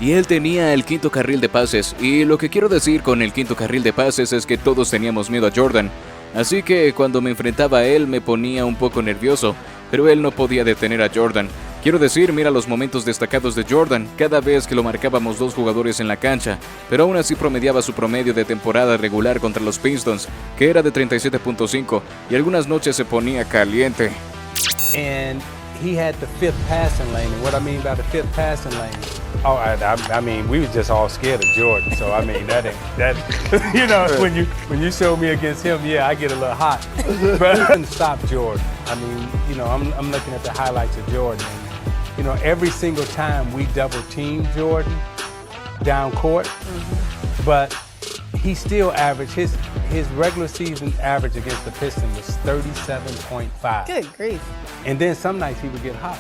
y él tenía el quinto carril de pases, y lo que quiero decir con el quinto carril de pases es que todos teníamos miedo a Jordan, así que cuando me enfrentaba a él me ponía un poco nervioso, pero él no podía detener a Jordan. Quiero decir, mira los momentos destacados de Jordan, cada vez que lo marcábamos dos jugadores en la cancha, pero aún así promediaba su promedio de temporada regular contra los Pistons, que era de 37.5, y algunas noches se ponía caliente. And he had the fifth passing lane, and what I mean by the fifth passing lane, oh, I mean, we were just all scared of Jordan, so I mean, that, you know, when you show me against him, yeah, I get a little hot, but I couldn't stop Jordan. I mean, you know, I'm looking at the highlights of Jordan, and, you know, every single time we double team Jordan down court, but he still averaged, his regular season average against the Pistons was 37.5. Good grief. And then some nights he would get hot.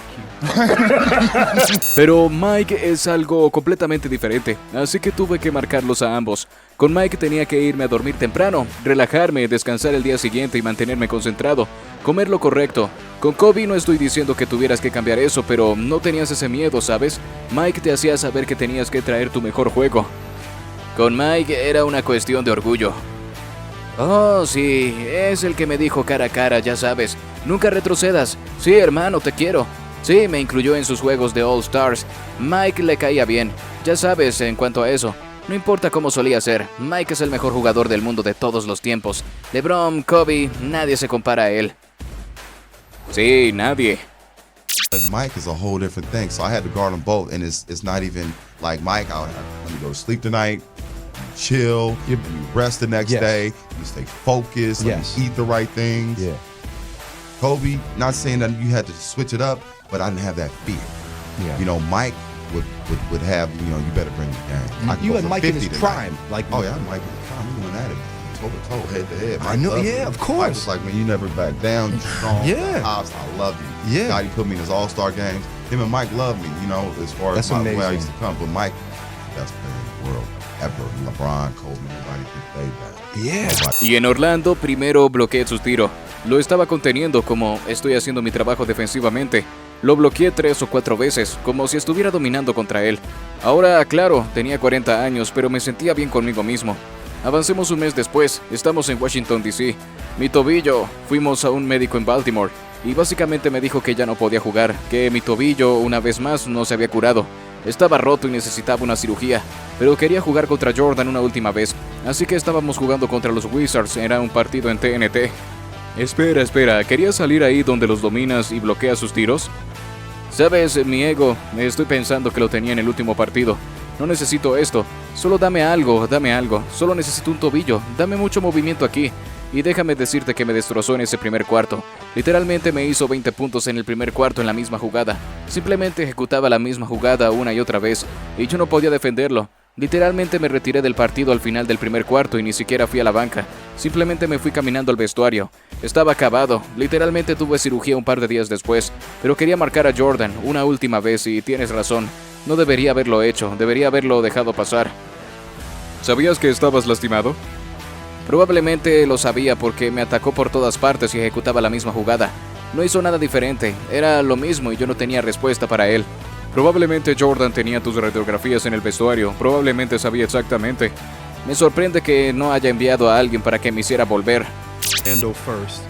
Pero Mike es algo completamente diferente, así que tuve que marcarlos a ambos. Con Mike tenía que irme a dormir temprano, relajarme, descansar el día siguiente y mantenerme concentrado, comer lo correcto. Con Kobe no estoy diciendo que tuvieras que cambiar eso, pero no tenías ese miedo, ¿sabes? Mike te hacía saber que tenías que traer tu mejor juego. Con Mike era una cuestión de orgullo. Oh, sí, es el que me dijo cara a cara, ya sabes. Nunca retrocedas. Sí, hermano, te quiero. Sí, me incluyó en sus juegos de All Stars. Mike le caía bien. Ya sabes, en cuanto a eso. No importa cómo solía ser, Mike es el mejor jugador del mundo de todos los tiempos. LeBron, Kobe, nadie se compara a él. Sí, nadie. Mike is a whole different thing, so I had to guard them both, and it's not even like Mike, let me go to sleep tonight, chill, you rest the next day, you stay focused, you eat the right things. Yeah. Kobe, not saying that you had to switch it up, but I didn't have that fear. Yeah. You know, Mike would have, you know, you better bring the game. You had Mike in his prime. Like, oh yeah, Mike in his prime. We went at it, toe to toe, head to head. I know, yeah, of course. Mike was like, man, you never back down, you strong. Yeah. I love you. Yeah. God, he put me in his all-star games. Him and Mike loved me, you know, as far as the way I used to come. But Mike, best player in the world ever. LeBron, Kobe, nobody could play that. Yeah. Y en Orlando, primero bloqueé su tiro. Lo estaba conteniendo como estoy haciendo mi trabajo defensivamente. Lo bloqueé 3 o 4 veces, como si estuviera dominando contra él. Ahora, claro, tenía 40 años, pero me sentía bien conmigo mismo. Avancemos un mes después, estamos en Washington, D.C. Mi tobillo, fuimos a un médico en Baltimore, y básicamente me dijo que ya no podía jugar, que mi tobillo, una vez más, no se había curado. Estaba roto y necesitaba una cirugía, pero quería jugar contra Jordan una última vez, así que estábamos jugando contra los Wizards, era un partido en TNT. Espera, ¿querías salir ahí donde los dominas y bloqueas sus tiros? Sabes, mi ego, estoy pensando que lo tenía en el último partido. No necesito esto, solo dame algo, solo necesito un tobillo, dame mucho movimiento aquí. Y déjame decirte que me destrozó en ese primer cuarto. Literalmente me hizo 20 puntos en el primer cuarto en la misma jugada. Simplemente ejecutaba la misma jugada una y otra vez, y yo no podía defenderlo. Literalmente me retiré del partido al final del primer cuarto y ni siquiera fui a la banca. Simplemente me fui caminando al vestuario. Estaba acabado, literalmente tuve cirugía un par de días después, pero quería marcar a Jordan una última vez y tienes razón. No debería haberlo hecho, debería haberlo dejado pasar. ¿Sabías que estabas lastimado? Probablemente lo sabía porque me atacó por todas partes y ejecutaba la misma jugada. No hizo nada diferente, era lo mismo y yo no tenía respuesta para él. Probablemente Jordan tenía tus radiografías en el vestuario, probablemente sabía exactamente. Me sorprende que no haya enviado a alguien para que me hiciera volver. First,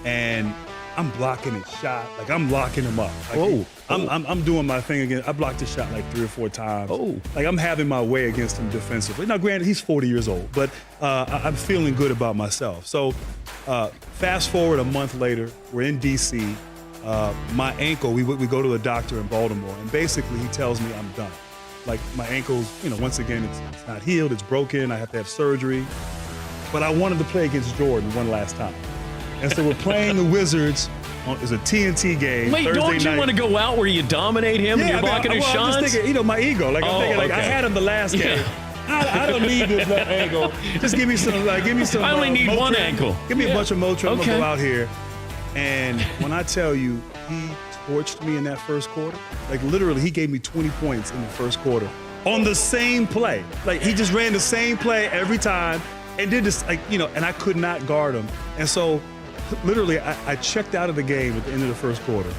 and I'm blocking his shot, like I'm locking him up. Like I'm doing my thing again. I blocked his shot like 3 or 4 times. Like I'm having my way against him defensively. Now, granted, he's 40 years old, but I'm feeling good about myself. So, fast forward a month later, we're in DC. My ankle, we go to a doctor in Baltimore, and basically he tells me I'm done. Like my ankle's, you know, once again, it's not healed, it's broken, I have to have surgery. But I wanted to play against Jordan one last time. And so we're playing the Wizards. It's a TNT game. Wait, Thursday don't you night. want to go out where you dominate him and you're blocking his I'm shots? just thinking, you know, my ego. Like I'm thinking, like I had him the last game. I don't need this left ankle. Just give me some. I only need one ankle. Give me a bunch of Motrin. I'm gonna go out here. And when I tell you, he torched me in that first quarter. Like literally, he gave me 20 points in the first quarter on the same play. Like he just ran the same play every time and did this, like, you know, and I could not guard him. And so literally I checked out of the game at the end of the first quarter.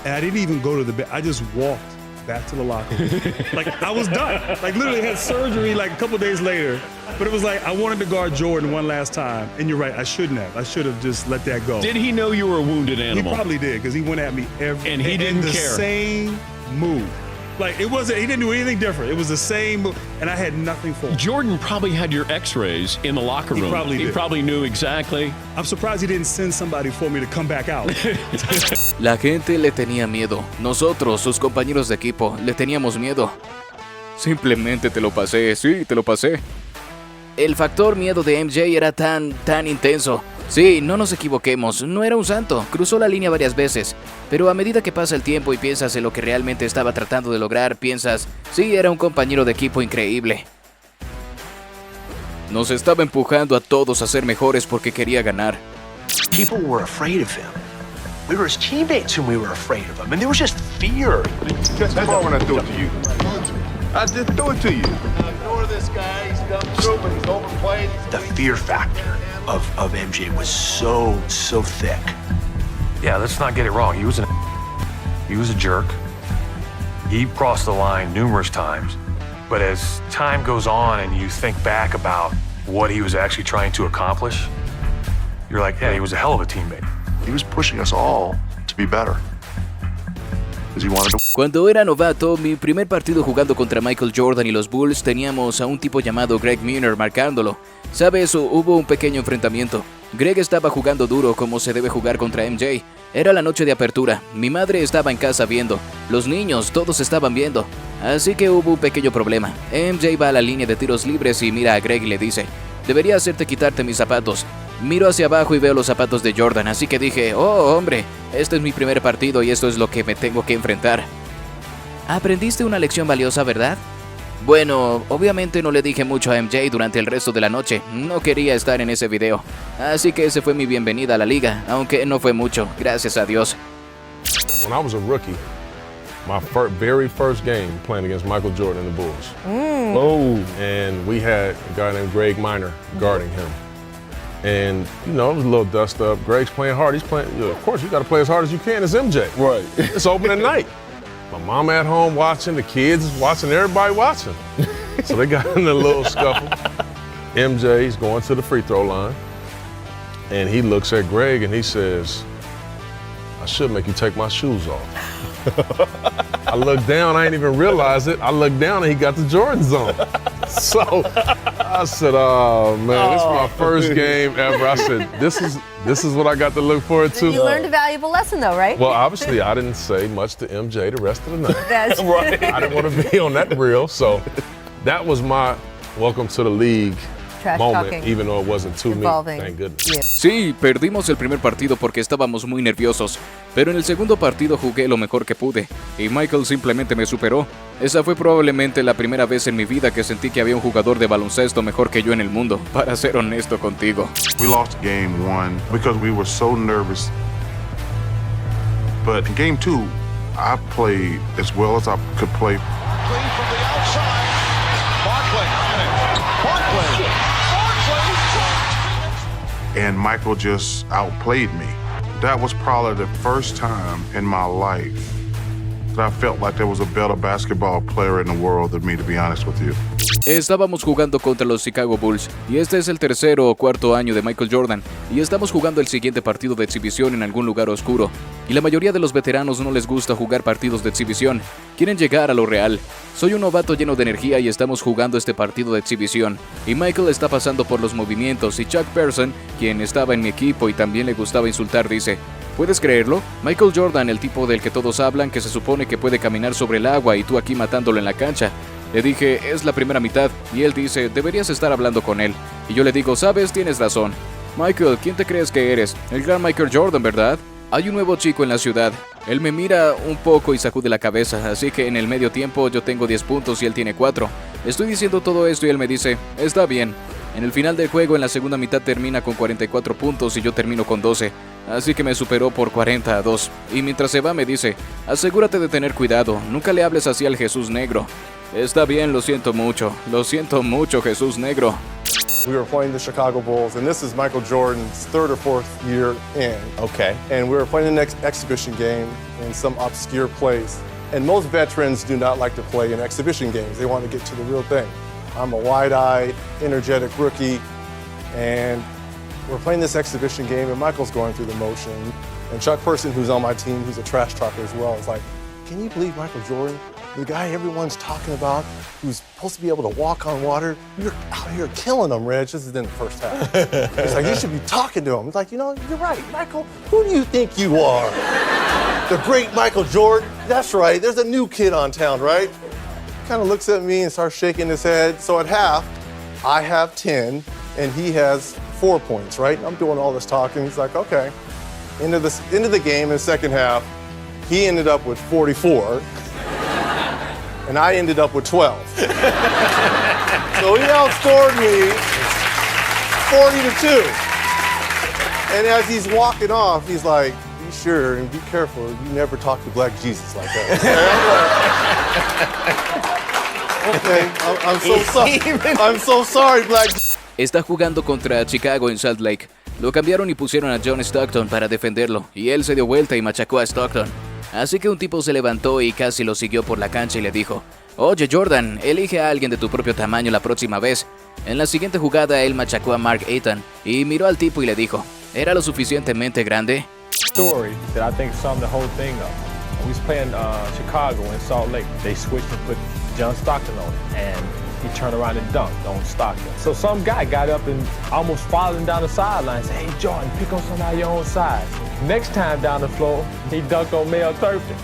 And I didn't even go to the bed. I just walked back to the locker room. Like, I was done. Like, literally had surgery like a couple days later. But it was like, I wanted to guard Jordan one last time. And you're right, I shouldn't have. I should have just let that go. Did he know you were a wounded animal? He probably did, because he went at me And he didn't the care. Same move. Like, it wasn't, he didn't do anything different. It was the same move, and I had nothing for him. Jordan probably had your x-rays in the locker room. He probably knew exactly. I'm surprised he didn't send somebody for me to come back out. La gente le tenía miedo. Nosotros, sus compañeros de equipo, le teníamos miedo. Simplemente te lo pasé, sí, te lo pasé. El factor miedo de MJ era tan intenso. Sí, no nos equivoquemos, no era un santo, cruzó la línea varias veces, pero a medida que pasa el tiempo y piensas en lo que realmente estaba tratando de lograr, piensas, sí, era un compañero de equipo increíble. Nos estaba empujando a todos a ser mejores porque quería ganar. People were afraid of him. We were his teammates whom we were afraid of him, and there was just fear. That's why when I threw it to you. I just threw it to you. Ignore this guy. He's come through, but he's overplayed. The fear factor of MJ was so thick. Yeah, let's not get it wrong. He was a jerk. He crossed the line numerous times. But as time goes on and you think back about what he was actually trying to accomplish, you're like, yeah, he was a hell of a teammate. He was pushing us all to be better. Because he wanted to. Cuando era novato, mi primer partido jugando contra Michael Jordan y los Bulls, teníamos a un tipo llamado Greg Miner marcándolo. ¿Sabes? Hubo un pequeño enfrentamiento. Greg estaba jugando duro como se debe jugar contra MJ. Era la noche de apertura. Mi madre estaba en casa viendo. Los niños, todos estaban viendo. Así que hubo un pequeño problema. MJ va a la línea de tiros libres y mira a Greg y le dice, debería hacerte quitarte mis zapatos. Miro hacia abajo y veo los zapatos de Jordan, así que dije, oh hombre, este es mi primer partido y esto es lo que me tengo que enfrentar. Aprendiste una lección valiosa, ¿verdad? Bueno, obviamente no le dije mucho a MJ durante el resto de la noche, no quería estar en ese video. Así que ese fue mi bienvenida a la liga, aunque no fue mucho, gracias a Dios. When I was a rookie, my very first game playing against Michael Jordan and the Bulls. Oh. And we had a guy named Greg Miner guarding him. And, you know, it was a little dust up. Greg's playing hard. He's playing, of course, you got to play as hard as you can as MJ. Right. It's opening night. My mom at home watching, the kids watching, everybody watching. So they got in a little scuffle. MJ's going to the free throw line. And he looks at Greg and he says, I should make you take my shoes off. I looked down, I didn't even realize it. I looked down and he got the Jordans on. So I said, oh man, this is my first game ever. I said, this is what I got to look forward to. You learned a valuable lesson though, right? Well, obviously I didn't say much to MJ the rest of the night. That's right. I didn't want to be on that reel. So that was my welcome to the league Trash moment, talking. even though it wasn't to me, Involving thank goodness. you. Sí, perdimos el primer partido porque estábamos muy nerviosos, pero en el segundo partido jugué lo mejor que pude, y Michael simplemente me superó. Esa fue probablemente la primera vez en mi vida que sentí que había un jugador de baloncesto mejor que yo en el mundo, para ser honesto contigo. We lost game one because we were so nervous. But in game two, I played as well as I could play. Clean from the outside. Barkley. And Michael just outplayed me. That was probably the first time in my life that I felt like there was a better basketball player in the world than me, to be honest with you. Estábamos jugando contra los Chicago Bulls, y este es el tercero o cuarto año de Michael Jordan, y estamos jugando el siguiente partido de exhibición en algún lugar oscuro. Y la mayoría de los veteranos no les gusta jugar partidos de exhibición, quieren llegar a lo real. Soy un novato lleno de energía y estamos jugando este partido de exhibición, y Michael está pasando por los movimientos, y Chuck Person, quien estaba en mi equipo y también le gustaba insultar, dice, ¿puedes creerlo? Michael Jordan, el tipo del que todos hablan, que se supone que puede caminar sobre el agua y tú aquí matándolo en la cancha. Le dije, es la primera mitad, y él dice, deberías estar hablando con él. Y yo le digo, sabes, tienes razón. Michael, ¿quién te crees que eres? El gran Michael Jordan, ¿verdad? Hay un nuevo chico en la ciudad. Él me mira un poco y sacude la cabeza, así que en el medio tiempo yo tengo 10 puntos y él tiene 4. Estoy diciendo todo esto y él me dice, está bien. En el final del juego, en la segunda mitad termina con 44 puntos y yo termino con 12. Así que me superó por 40-2. Y mientras se va me dice, asegúrate de tener cuidado, nunca le hables así al Jesús Negro. Está bien, lo siento mucho, Jesús Negro. We were playing the Chicago Bulls, and this is Michael Jordan's third or fourth year in. Okay. And we were playing the next exhibition game in some obscure place. And most veterans do not like to play in exhibition games. They want to get to the real thing. I'm a wide-eyed, energetic rookie, and we're playing this exhibition game, and Michael's going through the motion. And Chuck Person, who's on my team, who's a trash talker as well, is like, can you believe Michael Jordan, the guy everyone's talking about, who's supposed to be able to walk on water, you're out here killing him, Reg. This is in the first half. It's like, you should be talking to him. It's like, you know, you're right, Michael, who do you think you are? The great Michael Jordan? That's right, there's a new kid on town, right? Kind of looks at me and starts shaking his head. So at half, I have 10, and he has 4 points, right? I'm doing all this talking. He's like, okay. Into the game in the second half, he ended up with 44, and I ended up with 12. So he outscored me 40-2. And as he's walking off, he's like, be sure and be careful. You never talk to Black Jesus like that. Okay, I'm so sorry. I'm so sorry, Black. Está jugando contra Chicago en Salt Lake. Lo cambiaron y pusieron a John Stockton para defenderlo, y él se dio vuelta y machacó a Stockton. Así que un tipo se levantó y casi lo siguió por la cancha y le dijo, oye Jordan, elige a alguien de tu propio tamaño la próxima vez. En la siguiente jugada él machacó a Mark Eaton y miró al tipo y le dijo, ¿era lo suficientemente grande? Story that I think summed the whole thing up. We was playing Chicago in Salt Lake. They switched and put John Stockton on it, and he turned around and dunked on Stockton. So some guy got up and almost followed him down the sideline and said, hey, Jordan, pick on somebody your own size. Next time down the floor, he dunked on Mel Turpin.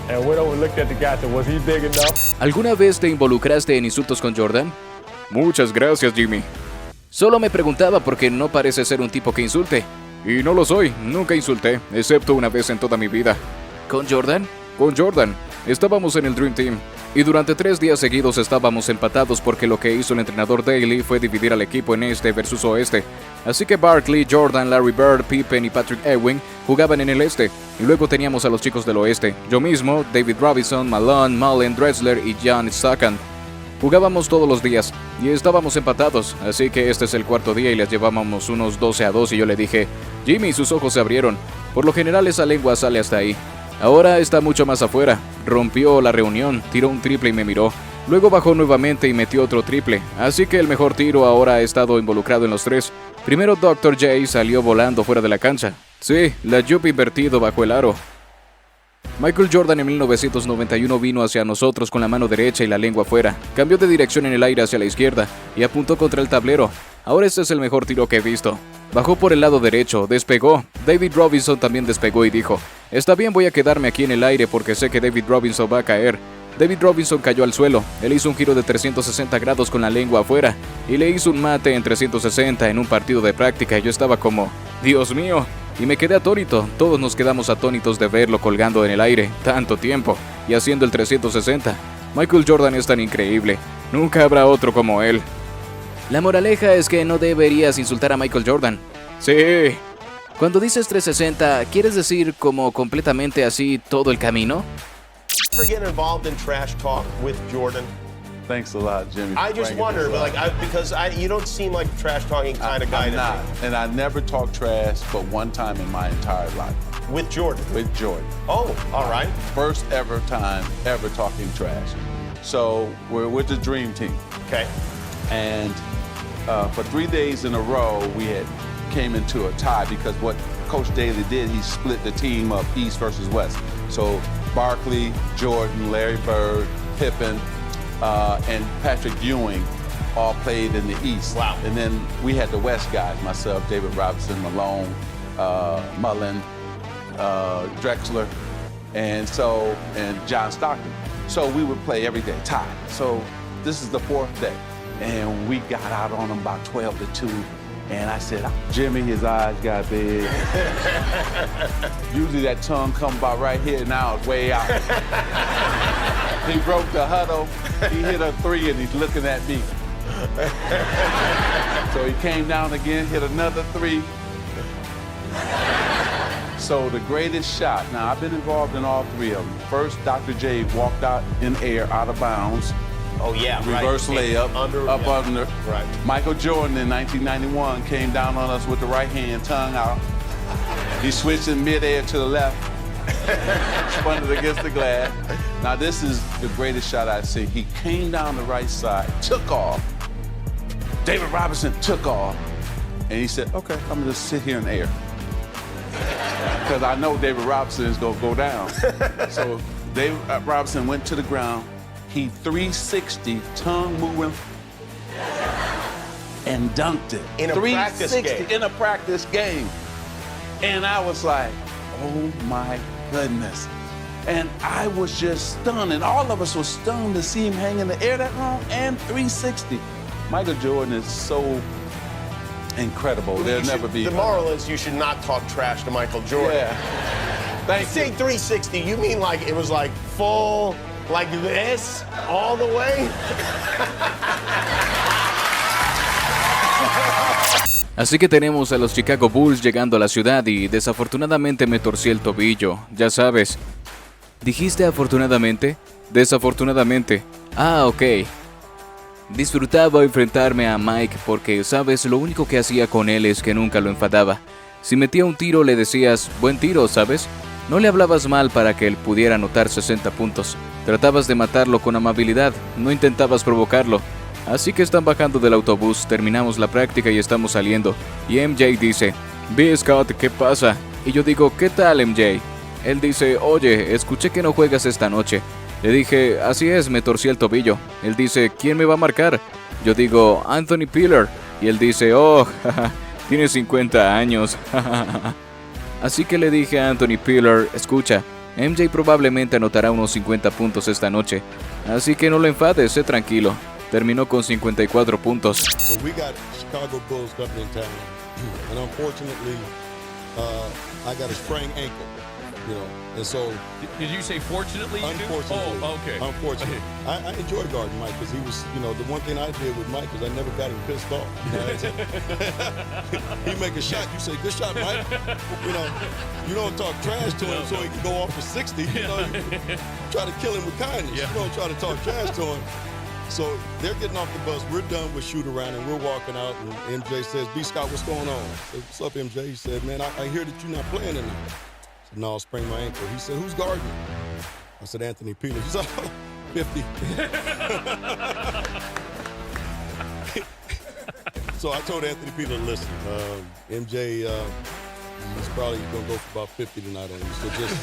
And went over and looked at the guy and said, was he big enough? ¿Alguna vez te involucraste en insultos con Jordan? Muchas gracias, Jimmy. Solo me preguntaba porque no parece ser un tipo que insulte. Y no lo soy, nunca insulté, excepto una vez en toda mi vida. ¿Con Jordan? Con Jordan. Estábamos en el Dream Team. Y durante 3 días seguidos estábamos empatados porque lo que hizo el entrenador Daly fue dividir al equipo en este versus oeste. Así que Barkley, Jordan, Larry Bird, Pippen y Patrick Ewing jugaban en el este. Y luego teníamos a los chicos del oeste. Yo mismo, David Robinson, Malone, Mullen, Drexler y John Stockton. Jugábamos todos los días y estábamos empatados, así que este es el cuarto día y les llevábamos unos 12-2 y yo le dije, Jimmy, sus ojos se abrieron. Por lo general esa lengua sale hasta ahí. Ahora está mucho más afuera. Rompió la reunión, tiró un triple y me miró. Luego bajó nuevamente y metió otro triple. Así que el mejor tiro ahora ha estado involucrado en los 3. Primero Dr. J salió volando fuera de la cancha. Sí, la jupe invertido bajo el aro. Michael Jordan en 1991 vino hacia nosotros con la mano derecha y la lengua afuera. Cambió de dirección en el aire hacia la izquierda y apuntó contra el tablero. Ahora este es el mejor tiro que he visto. Bajó por el lado derecho, despegó. David Robinson también despegó y dijo, está bien, voy a quedarme aquí en el aire porque sé que David Robinson va a caer. David Robinson cayó al suelo. Él hizo un giro de 360 grados con la lengua afuera y le hizo un mate en 360 en un partido de práctica y yo estaba como, Dios mío. Y me quedé atónito, todos nos quedamos atónitos de verlo colgando en el aire tanto tiempo y haciendo el 360. Michael Jordan es tan increíble, nunca habrá otro como él. La moraleja es que no deberías insultar a Michael Jordan. Sí. Cuando dices 360, ¿quieres decir como completamente así todo el camino? Ever get involved in trash talk with Jordan? Thanks a lot, Jimmy. I just wonder, because you don't seem like a trash talking kind of guy. I'm not, and I never talked trash but one time in my entire life. With Jordan? With Jordan. Oh, all right. First ever time ever talking trash. So we're with the Dream Team. Okay. And for 3 days in a row, we had came into a tie because what Coach Daly did, he split the team up East versus West. So Barkley, Jordan, Larry Bird, Pippen, and Patrick Ewing all played in the East. Wow. And then we had the West guys, myself, David Robinson, Malone, Mullen, Drexler, and John Stockton. So we would play every day, tied. So this is the 4th day. And we got out on them about 12-2. And I said, Jimmy, his eyes got big. Usually that tongue come about right here, now it's way out. He broke the huddle, he hit a 3 and he's looking at me. So he came down again, hit another 3. So the greatest shot, now I've been involved in all 3 of them. First, Dr. J walked out in air, out of bounds. Oh, yeah, Reverse layup, under. Right. Michael Jordan in 1991 came down on us with the right hand, tongue out. He switched in midair to the left, spun it against the glass. Now this is the greatest shot I've seen. He came down the right side, took off. David Robinson took off. And he said, okay, I'm gonna just sit here in the air. Because I know David Robinson is gonna go down. So David Robinson went to the ground. He 360, tongue moving, and dunked it. In a practice game. In a practice game. And I was like, oh my goodness. And I was just stunned, and all of us were stunned to see him hang in the air that long and 360. Michael Jordan is so incredible. There'll never be. The moral is you should not talk trash to Michael Jordan. Yeah. Thank you. Say 360, you mean like it was like full, like this, all the way? Así que tenemos a los Chicago Bulls llegando a la ciudad y desafortunadamente me torcí el tobillo, ya sabes. ¿Dijiste afortunadamente? Desafortunadamente. Ah, ok. Disfrutaba enfrentarme a Mike porque, sabes, lo único que hacía con él es que nunca lo enfadaba. Si metía un tiro le decías, buen tiro, ¿sabes? No le hablabas mal para que él pudiera anotar 60 puntos. Tratabas de matarlo con amabilidad, no intentabas provocarlo. Así que están bajando del autobús, terminamos la práctica y estamos saliendo. Y MJ dice, B. Scott, ¿qué pasa? Y yo digo, ¿qué tal, MJ? Él dice, oye, escuché que no juegas esta noche. Le dije, así es, me torcí el tobillo. Él dice, ¿quién me va a marcar? Yo digo, Anthony Pillar. Y él dice, oh, tiene 50 años. Así que le dije a Anthony Pillar, escucha, MJ probablemente anotará unos 50 puntos esta noche. Así que no lo enfades, sé tranquilo. Terminó con 54 puntos. So we got Chicago Bulls coming in town. And unfortunately, I got a sprained ankle. You know, and so. Did you say fortunately? Unfortunately. Oh, okay. Unfortunately, I enjoyed guarding Mike because he was, you know, the one thing I did with Mike is I never got him pissed off. You know, he make a shot, you say, "Good shot, Mike." You don't talk trash to him so he can go off for 60. You know, you try to kill him with kindness. Yeah. You don't try to talk trash to him. So they're getting off the bus. We're done with shoot around and we're walking out. And MJ says, "B. Scott, what's going on?" I said, "What's up, MJ?" He said, "Man, I hear that you're not playing tonight." I said, "No, I sprained my ankle." He said, "Who's guarding?" I said, "Anthony Pillar." He said, "Oh, 50. So I told Anthony Pillar, listen, MJ, he's probably going to go for about 50 tonight on you. So just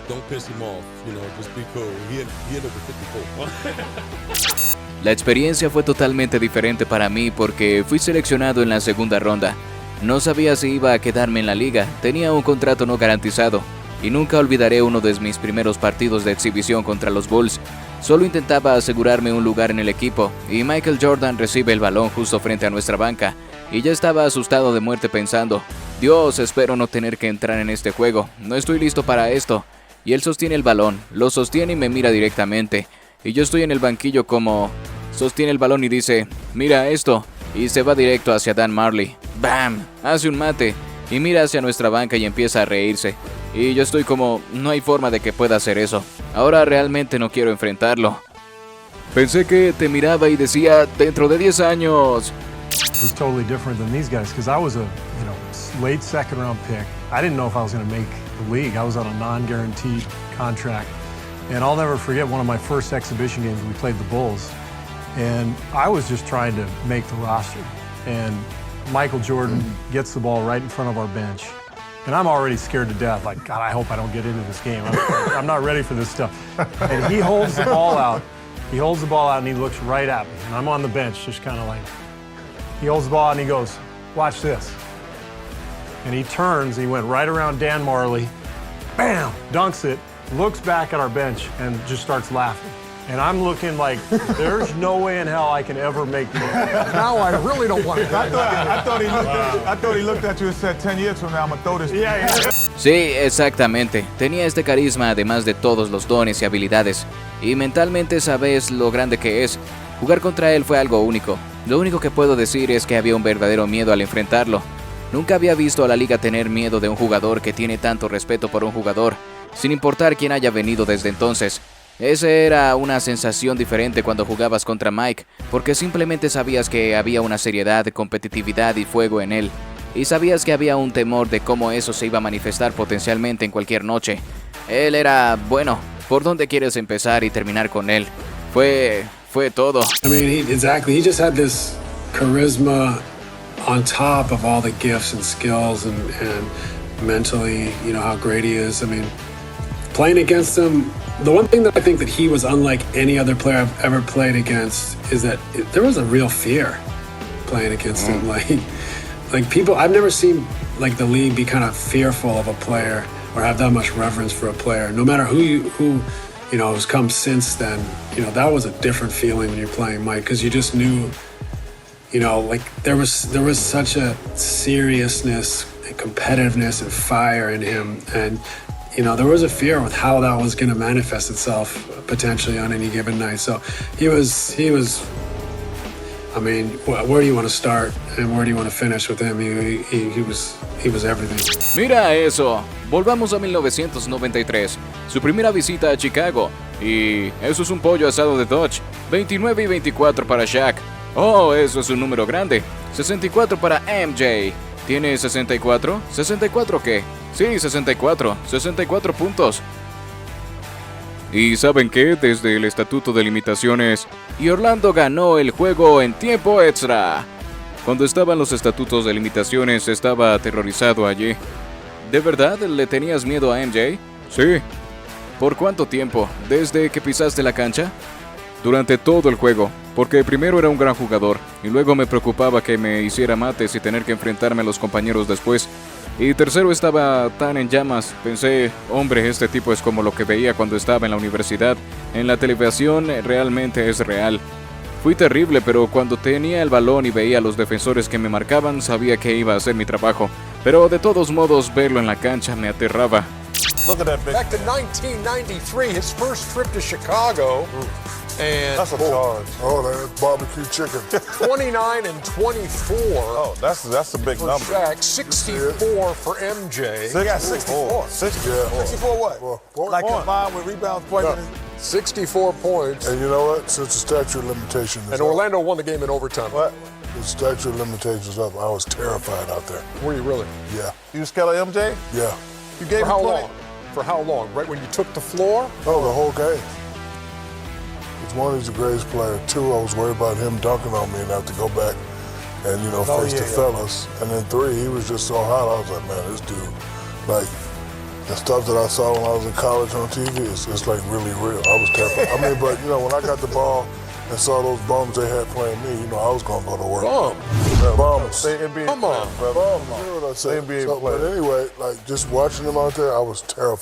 don't piss him off, you know, just be cool." He ended up with 54. La experiencia fue totalmente diferente para mí porque fui seleccionado en la segunda ronda. No sabía si iba a quedarme en la liga, tenía un contrato no garantizado. Y nunca olvidaré uno de mis primeros partidos de exhibición contra los Bulls. Solo intentaba asegurarme un lugar en el equipo, y Michael Jordan recibe el balón justo frente a nuestra banca, y ya estaba asustado de muerte pensando, Dios, espero no tener que entrar en este juego, no estoy listo para esto. Y él sostiene el balón, lo sostiene y me mira directamente, y yo estoy en el banquillo como... Sostiene el balón y dice, mira esto, y se va directo hacia Dan Marley. ¡Bam! Hace un mate, y mira hacia nuestra banca y empieza a reírse. Y yo estoy como, no hay forma de que pueda hacer eso. Ahora realmente no quiero enfrentarlo. Pensé que te miraba y decía, dentro de 10 años. It was totally different than these guys because I was a, late second round pick. I didn't know if I was going to make the league. I was on a non-guaranteed contract. And I'll never forget one of my first exhibition games, we played the Bulls. And I was just trying to make the roster. And Michael Jordan gets the ball right in front of our bench. And I'm already scared to death. Like, God, I hope I don't get into this game. I'm not ready for this stuff. And he holds the ball out. He holds the ball out and he looks right at me. And I'm on the bench, just kind of like, he holds the ball out and he goes, watch this. And he turns, he went right around Dan Marley, bam, dunks it, looks back at our bench and just starts laughing. And I'm looking like, there's no way in hell I can ever make this. Now I really don't want to. I thought he looked at you and said, 10 years from now, I'm going to throw this. Yeah. Sí, exactamente. Tenía este carisma además de todos los dones y habilidades. Y mentalmente sabes lo grande que es. Jugar contra él fue algo único. Lo único que puedo decir es que había un verdadero miedo al enfrentarlo. Nunca había visto a la liga tener miedo de un jugador que tiene tanto respeto por un jugador, sin importar quién haya venido desde entonces. Esa era una sensación diferente cuando jugabas contra Mike, porque simplemente sabías que había una seriedad, competitividad y fuego en él. Y sabías que había un temor de cómo eso se iba a manifestar potencialmente en cualquier noche. Él era, bueno, ¿Por dónde quieres empezar y terminar con él? Fue todo. I mean, exactly. He just had this charisma on top of all the gifts and skills and mentally, you know, how great he is. I mean, playing against him, the one thing that I think that he was unlike any other player I've ever played against is that there was a real fear playing against him. Like people, I've never seen like the league be kind of fearful of a player or have that much reverence for a player. No matter who you know has come since then, you know, that was a different feeling when you're playing Mike, because you just knew, you know, like there was such a seriousness and competitiveness and fire in him, and you know there was a fear with how that was going to manifest itself potentially on any given night. So he was. I mean, where do you want to start and where do you want to finish with him? He was everything. Mira eso. Volvamos a 1993, su primera visita a Chicago. Y eso es un pollo asado de Dodge. 29 y 24 para Shaq. Oh, eso es un número grande. 64 para MJ. ¿Tiene 64? ¿64 qué? Sí, 64. 64 puntos. ¿Y saben qué? Desde el Estatuto de Limitaciones, y Orlando ganó el juego en tiempo extra. Cuando estaban los estatutos de limitaciones, estaba aterrorizado allí. ¿De verdad le tenías miedo a MJ? Sí. ¿Por cuánto tiempo? ¿Desde que pisaste la cancha? Durante todo el juego, porque primero era un gran jugador, y luego me preocupaba que me hiciera mates y tener que enfrentarme a los compañeros después. Y tercero, estaba tan en llamas. Pensé, hombre, este tipo es como lo que veía cuando estaba en la universidad. En la televisión realmente es real. Fui terrible, pero cuando tenía el balón y veía a los defensores que me marcaban, sabía que iba a hacer mi trabajo. Pero de todos modos, verlo en la cancha me aterraba. Look at that bitch. Back to 1993, his first trip to Chicago. And that's a charge. Oh, that's barbecue chicken. 29 and 24. Oh, that's a big for number. Shaq, 64 for MJ. They got 64. 64 what? Like combined with rebounds, points. 64 points. And you know what? Since the statute of limitations is and Orlando won the game in overtime. What? The statute of limitations up. I was terrified out there. Were you really? Yeah. You were scared of MJ? Yeah. You gave him how long? For how long? Right when you took the floor? Oh, the whole game. It's one, he's the greatest player. Two, I was worried about him dunking on me and have to go back and, you know, face the fellas. And then three, he was just so hot. I was like, man, this dude, like, the stuff that I saw when I was in college on TV, it's like really real. I was terrified. I mean, but, you know, when I got the ball and saw those bums they had playing me, you know, I was going to go to work. Bums. Come on. Bums. You know what I say? NBA player. But anyway, like, just watching them out there, I was terrified.